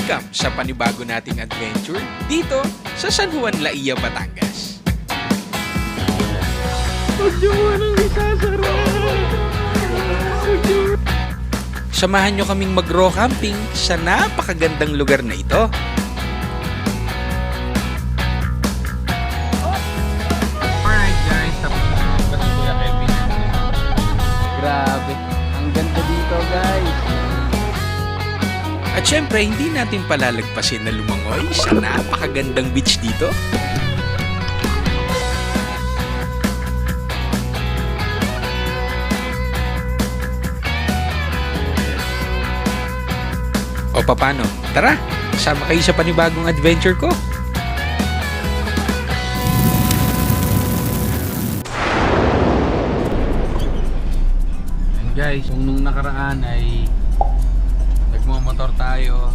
Welcome sa panibago nating adventure dito sa San Juan, Laia, Batangas. Samahan nyo kaming mag-raw camping sa napakagandang lugar na ito. Alright guys, tapos na ba si Kuya Kevin? Grabe, ang ganda dito guys. At syempre, hindi natin palalagpasin na lumangoy sa napakagandang beach dito. O papano? Tara, sama kayo sa panibagong adventure ko. And guys, nung nakaraan ay nagmamotor tayo.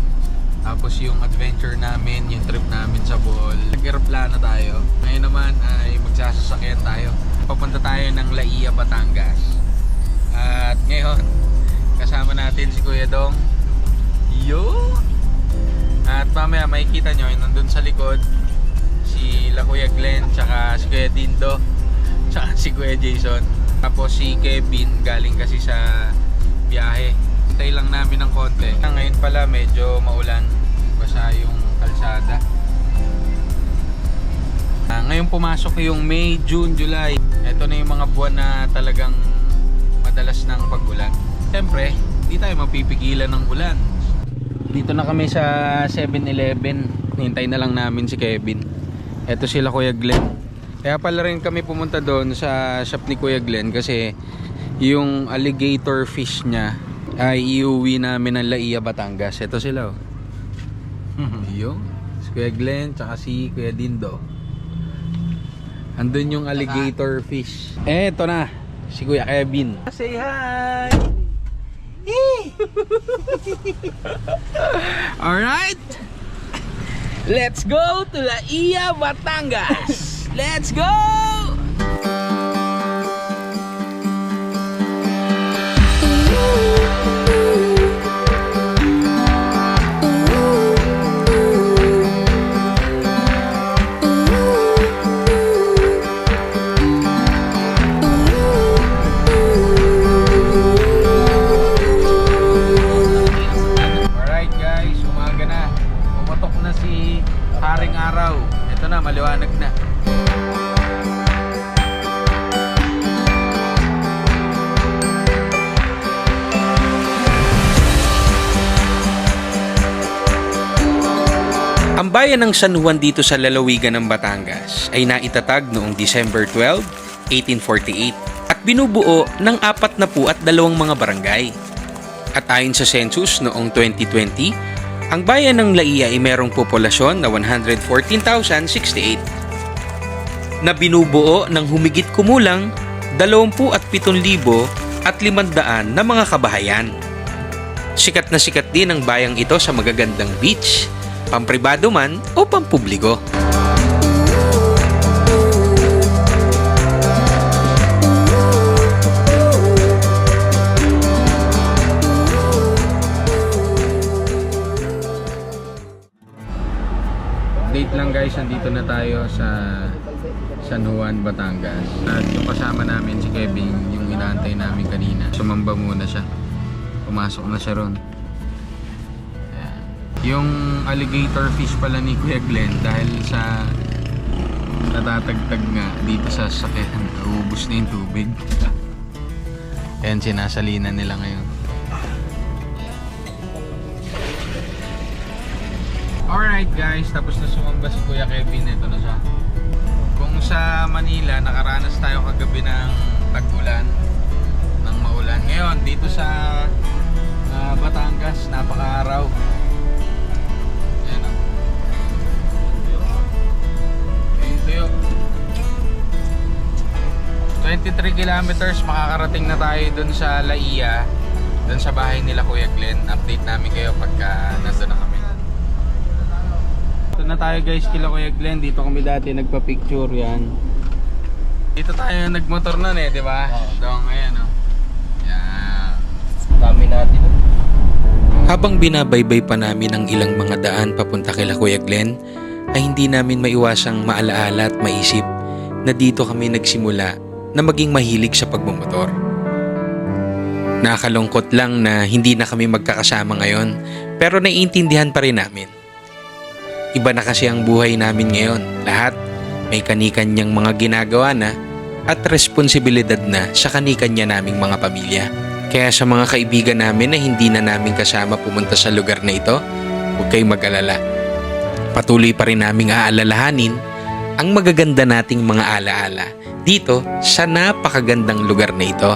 Tapos yung adventure namin, yung trip namin sa Bohol, nag-aeroplano tayo. Ngayon naman ay magsasasakyan tayo. Papunta tayo ng Laia, Batangas. At ngayon, kasama natin si Kuya Dong. Yo! At mamaya makikita nyo, nandun sa likod si La Kuya Glenn, tsaka si Kuya Dindo, tsaka si Kuya Jason. Tapos si Kevin, galing kasi sa biyahe. Hintay lang namin ng konti. Ngayon pala medyo maulan, basa yung kalsada. Ngayon pumasok yung May, June, July. Ito na yung mga buwan na talagang madalas ng pag-ulan. Siyempre, hindi tayo mapipigilan ng ulan. Dito na kami sa 7-Eleven. Hintay na lang namin si Kevin. Ito sila Kuya Glenn. Kaya pala rin kami pumunta doon sa shop ni Kuya Glenn kasi yung alligator fish niya ay iuwi namin ng Laia, Batangas. Ito sila oh. Yung si Kuya Glenn tsaka si Kuya Dindo. Andun yung alligator fish. Eto na si Kuya Kevin. Say hi. Alright, let's go to Laia, Batangas. Let's go. Haring araw. Ito na, maliwanag na. Ang bayan ng San Juan dito sa lalawigan ng Batangas ay naitatag noong December 12, 1848 at binubuo ng 42 mga barangay. At ayon sa census noong 2020, ang bayan ng Laia ay merong populasyon na 114,068 na binubuo ng humigit kumulang 27,500 na mga kabahayan. Sikat na sikat din ang bayang ito sa magagandang beach, pampribado man o pampubliko. Update lang guys, nandito na tayo sa San Juan, Batangas. At yung kasama namin si Kevin, yung inaantay namin kanina. Sumamba muna siya. Pumasok na siya ron. Ayan. Yung alligator fish pala ni Kuya Glenn dahil sa natatagtag nga dito sa sasakyan, naubos na yung tubig. Ayan, sinasalinan nila ngayon. Alright guys, tapos na sumamba si Kuya Kevin. Ito na siya. Kung sa Manila, nakaranas tayo kagabi ng tag-ulan, ng maulan. Ngayon, dito sa Batangas, napaka-araw. Ayan o. Yung tuyo. 23 kilometers, makakarating na tayo dun sa Laia, dun sa bahay nila Kuya Glenn. Update namin kayo pagka nandun na kami. Ito na tayo guys kila Kuya Glenn. Dito kami dati nagpa-picture yan. Dito tayo nagmotor nun eh, di ba? Dong, ayan o. Yan. Dami natin. Habang binabaybay pa namin ang ilang mga daan papunta kila Kuya Glenn, ay hindi namin maiwasang maalaala at maisip na dito kami nagsimula na maging mahilig sa pagmumotor. Nakakalungkot lang na hindi na kami magkakasama ngayon, pero naiintindihan pa rin namin. Iba na kasi ang buhay namin ngayon. Lahat may kanikanyang mga ginagawa na at responsibilidad na sa kanikanya naming mga pamilya. Kaya sa mga kaibigan namin na hindi na namin kasama pumunta sa lugar na ito, huwag kayong mag-alala. Patuloy pa rin naming aalalahanin ang magaganda nating mga alaala dito sa napakagandang lugar na ito.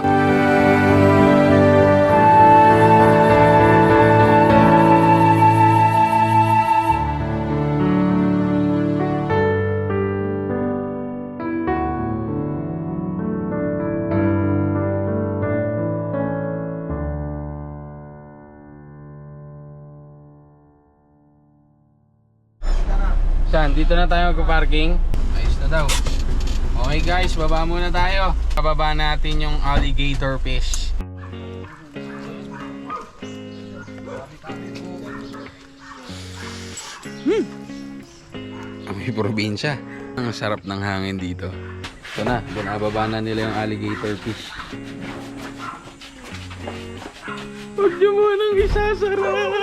Saan? Dito na tayo magpa-parking. Ayos na daw. Okay guys, baba muna tayo. Bababa natin yung alligator fish. Amoy probinsya. Ang sarap ng hangin dito. Ito na, binababa na nila yung alligator fish. Huwag niyo munang isasara!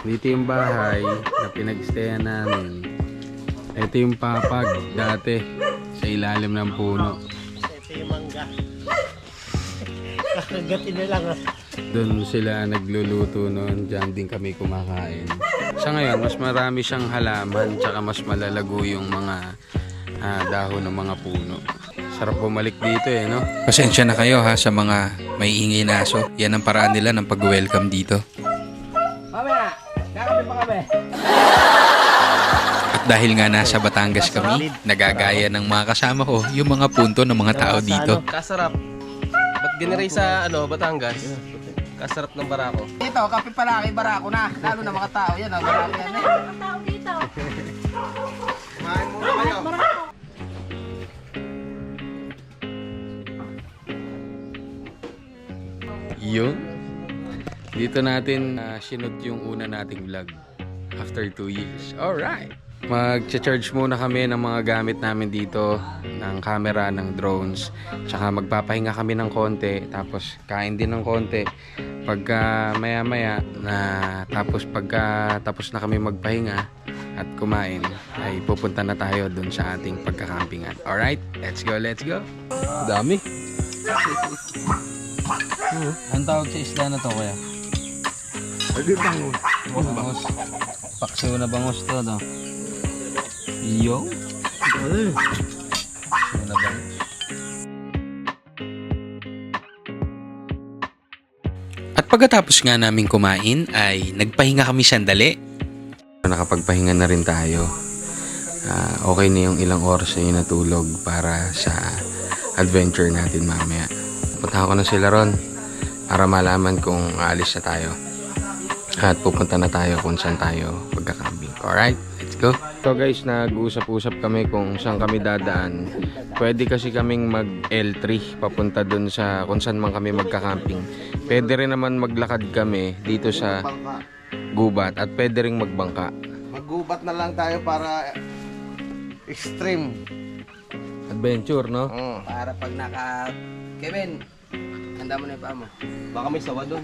Dito yung bahay na pinag-stayan namin. Ito yung papag dati sa ilalim ng puno. Ito yung mangga. Kakagatin na lang ah. Doon sila nagluluto noon. Diyan din kami kumakain. Sa ngayon, mas marami siyang halaman tsaka mas malalago yung mga dahon ng mga puno. Sarap bumalik dito eh, no? Pasensya na kayo ha sa mga may ingay na aso. Yan ang paraan nila ng pag-welcome dito. At dahil nga nasa Batangas kami, nagagaya ng mga kasama ko yung mga punto ng mga tao dito. Kasarap. Ba't ginire sa Batangas? Kasarap ng barako. Ito, kape palaki, barako na. Lalo na mga tao yan, barako yan eh. Tao dito. Kumain muna kayo. Yun. Dito natin sinut yung una nating vlog after 2 years. Alright. Mag-charge muna kami ng mga gamit namin dito, ng camera, ng drones. Tsaka magpapahinga kami ng konti, tapos kain din ng konti. Pagka maya-maya tapos na kami magpahinga at kumain, ay pupunta na tayo dun sa ating pagkakampingan. Alright, let's go, let's go. Dami. Ang tawag sa isla na to, kuya? Bangus. Paksiw na bangus to, no? Yo. Paksiw na bangus. At pagkatapos nga namin kumain ay nagpahinga kami sandali. Nakapagpahinga na rin tayo. Okay na yung ilang oras na natulog para sa adventure natin mamaya. Punta ko na sila ron para malaman kung aalis na tayo. At pupunta na tayo kung saan tayo magkakambing. Alright, let's go. So guys, nag-usap-usap kami kung saan kami dadaan. Pwede kasi kaming mag L3 papunta dun sa kung saan man kami magkakamping. Pwede rin naman maglakad kami dito sa gubat at pwede rin magbangka. Maggubat na lang tayo para extreme. Adventure, no? Para pag Kevin, handa mo na yung paa mo. Baka may sawa doon.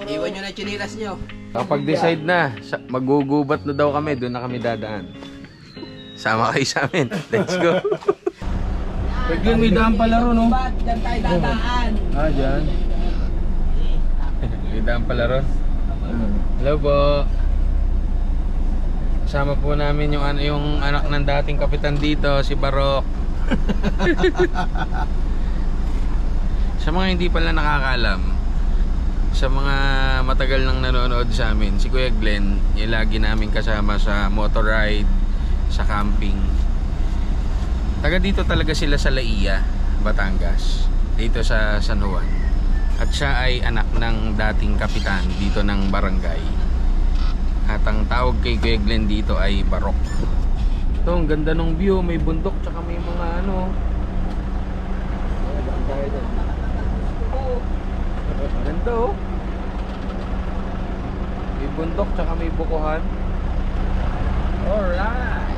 Iwan nyo na yung chinilas nyo. Kapag decide na, magugubat na daw kami, doon na kami dadaan. Sama kayo sa amin. Let's go. Pagyan, may daan pala ron, no? Diyan tayo dadaan. Dyan. May daan pala ron. Hello po. Kasama po namin yung anak ng dating kapitan dito, si Barok. Sa mga hindi pala nakakaalam, sa mga matagal nang nanonood sa amin, si Kuya Glenn, yung lagi namin kasama sa motor ride, sa camping. Taga dito talaga sila sa Laia, Batangas, dito sa San Juan. At siya ay anak ng dating kapitan dito ng barangay. At ang tawag kay Kuya Glenn dito ay barok. Ito, ang ganda ng view. May bundok tsaka may mga ano. Ganda oh. May bundok tsaka may bukuhan. Alright.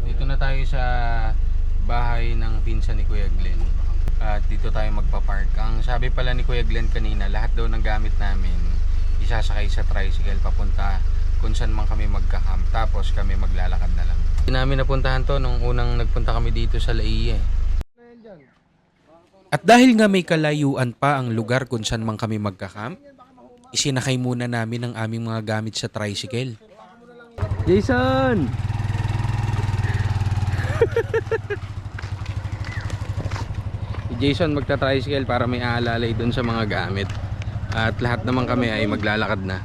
Dito na tayo sa bahay ng pinsan ni Kuya Glenn. At dito tayo magpa-park. Ang sabi pala ni Kuya Glenn kanina, lahat daw ng gamit namin isasakay sa tricycle papunta kung saan man kami magka-camp. Tapos kami maglalakad na lang. Hindi namin napuntahan to nung unang nagpunta kami dito sa Laia. At dahil nga may kalayuan pa ang lugar kung saan man kami magka-camp, isinakay muna namin ang aming mga gamit sa tricycle. Jason! Si Jason magta-tricycle para may aalalay dun sa mga gamit. At lahat naman kami ay maglalakad na.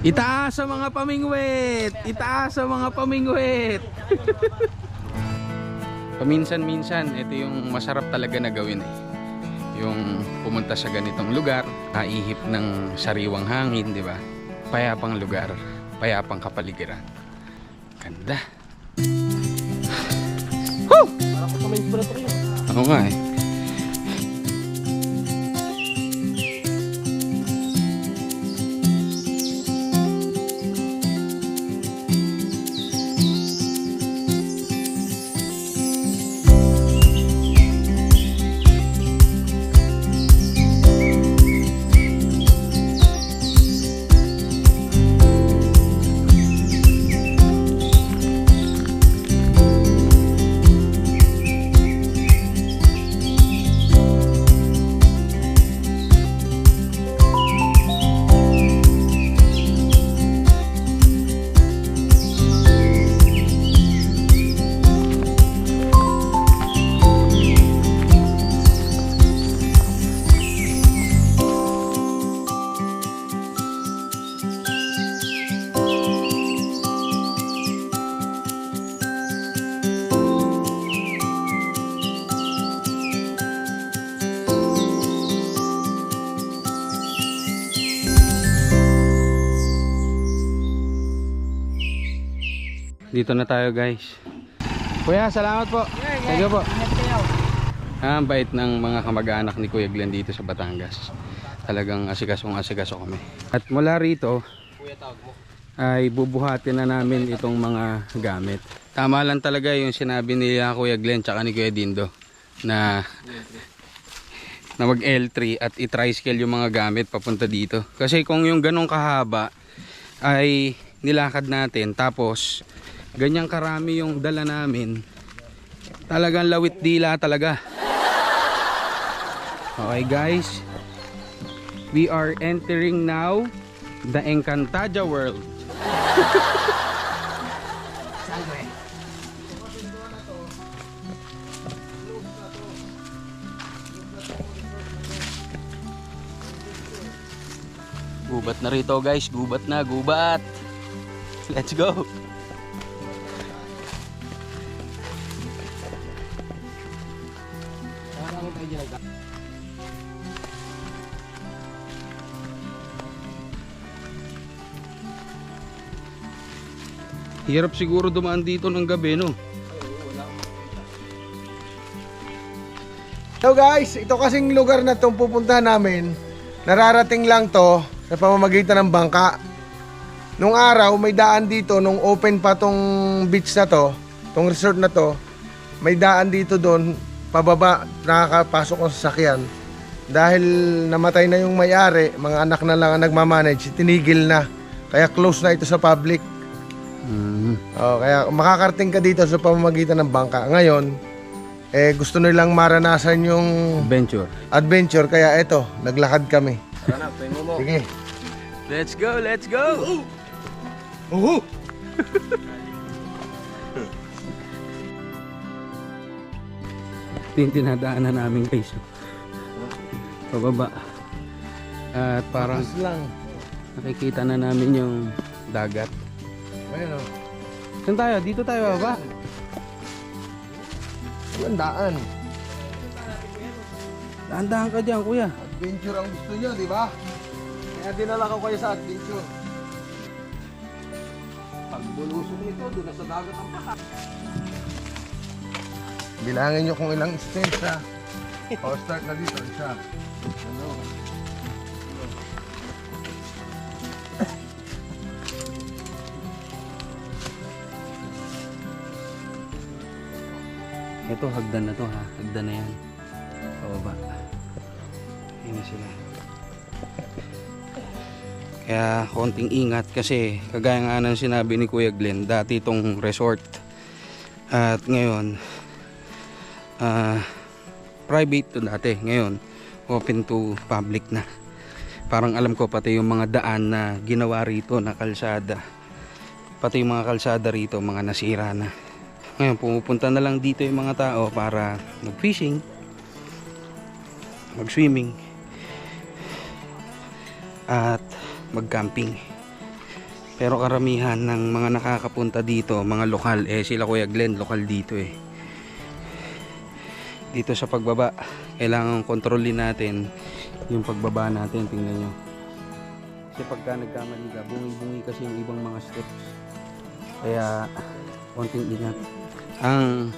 Itaas sa mga pamingwit! Itaas sa mga pamingwit! Paminsan-minsan, ito yung masarap talaga na gawin eh. Yung pumunta sa ganitong lugar, kaihip ng sariwang hangin, di ba? Payapang lugar, payapang kapaligiran. Ganda. Woo! Parang kung ma-inspirator yun. Oo nga eh. Dito na tayo guys. Kuya, salamat po. Thank you po. Ang bait ng mga kamag-anak ni Kuya Glenn dito sa Batangas. Talagang asikaso kami. At mula rito ay bubuhatin na namin itong mga gamit. Tama lang talaga yung sinabi ni Kuya Glenn tsaka ni Kuya Dindo na mag L3 at i-tricycle yung mga gamit papunta dito. Kasi kung yung ganong kahaba ay nilakad natin tapos ganyang karami yung dala namin, talagang lawit dila talaga. Okay guys, we are entering now the Encantadia world. Gubat na rito guys, gubat na, gubat. Let's go. Hirap siguro dumaan dito ng gabi, no? So guys, ito kasing lugar na itong pupuntahan namin, nararating lang to sa pamamagitan ng bangka. Nung araw, may daan dito, nung open pa tong beach na to, tong resort na to, may daan dito doon, pababa, nakakapasok ng sasakyan. Dahil namatay na yung may-ari, mga anak na lang ang nagmamanage, tinigil na. Kaya close na ito sa public. Kaya makakarating ka dito sa pamamagitan ng bangka. Ngayon, gusto nilang maranasan yung adventure. Kaya eto, naglakad kami. Sige. Let's go, let's go! Ito yung tinadaanan namin guys. Pababa. At parang lang. nakikita na namin yung dagat. Ayun o. Saan tayo? Dito tayo baba? Ang daan. Dahan-dahan ka dyan kuya. Adventure ang gusto nyo, di ba? Kaya dinala ko kayo sa adventure. Pag bulusok nito, doon na sa dagat ang baka. Bilangin nyo kung ilang steps ha. O start na dito, isa. Ano? Ito, hagdan na to ha. Hagdan na yan. Pababa. Ayun na sila. Kaya konting ingat kasi kagaya nga ng sinabi ni Kuya Glenn, dati itong resort. At ngayon, private to dati. Ngayon, open to public na. Parang alam ko pati yung mga daan na ginawa rito na kalsada. Pati yung mga kalsada rito, mga nasira na. Ngayon, pumupunta na lang dito yung mga tao para mag-fishing, mag-swimming, at mag-camping. Pero karamihan ng mga nakakapunta dito, mga lokal, sila Kuya Glenn, lokal dito Dito sa pagbaba, kailangan kontrolin natin yung pagbaba natin, tingnan nyo. Kasi pagka nagkamali ka, bungi-bungi kasi yung ibang mga steps. Kaya, konting ingat. Ang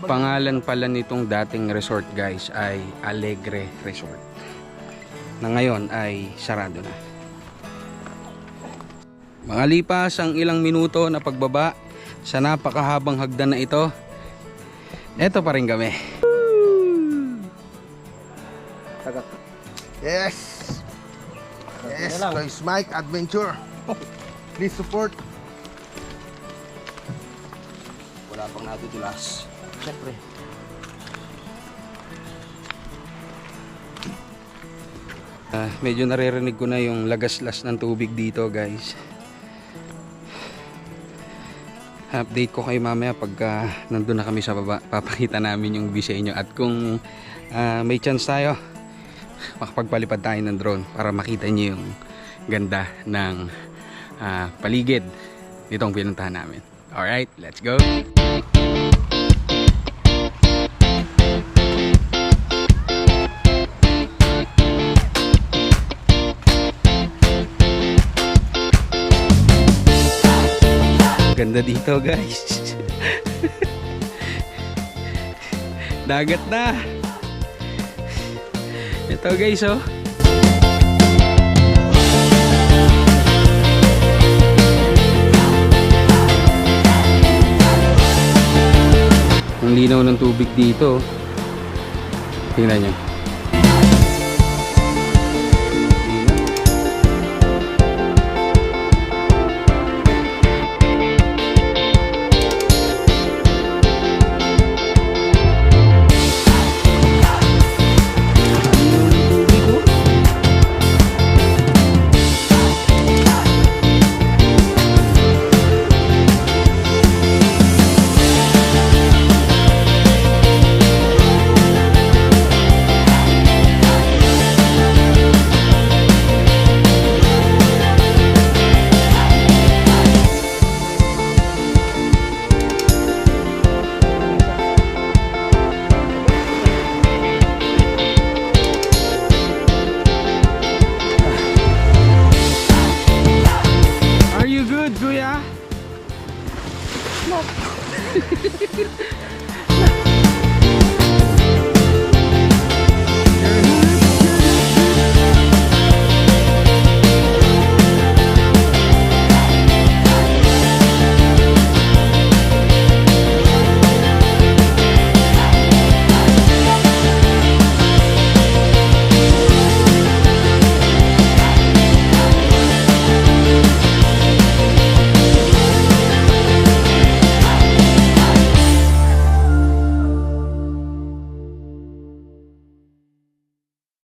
pangalan pala nitong dating resort guys ay Alegre Resort, na ngayon ay sarado na. Makalipas ang ilang minuto na pagbaba sa napakahabang hagdan na ito, eto pa rin kami. Yes! Yes, guys, Mike Adventure. Please support. Wala pang natutulas. Siyempre. Medyo naririnig ko na yung lagaslas ng tubig dito guys. Update ko kayo mamaya pagka nandun na kami sa baba. Papakita namin yung view sa inyo. At kung may chance tayo, makapagpalipad tayo ng drone para makita nyo yung ganda ng paligid nitong pinuntahan namin. Alright, let's go! Ganda dito guys. Dagat na. Ito guys oh. Ang linaw ng tubig dito. Tingnan nyo.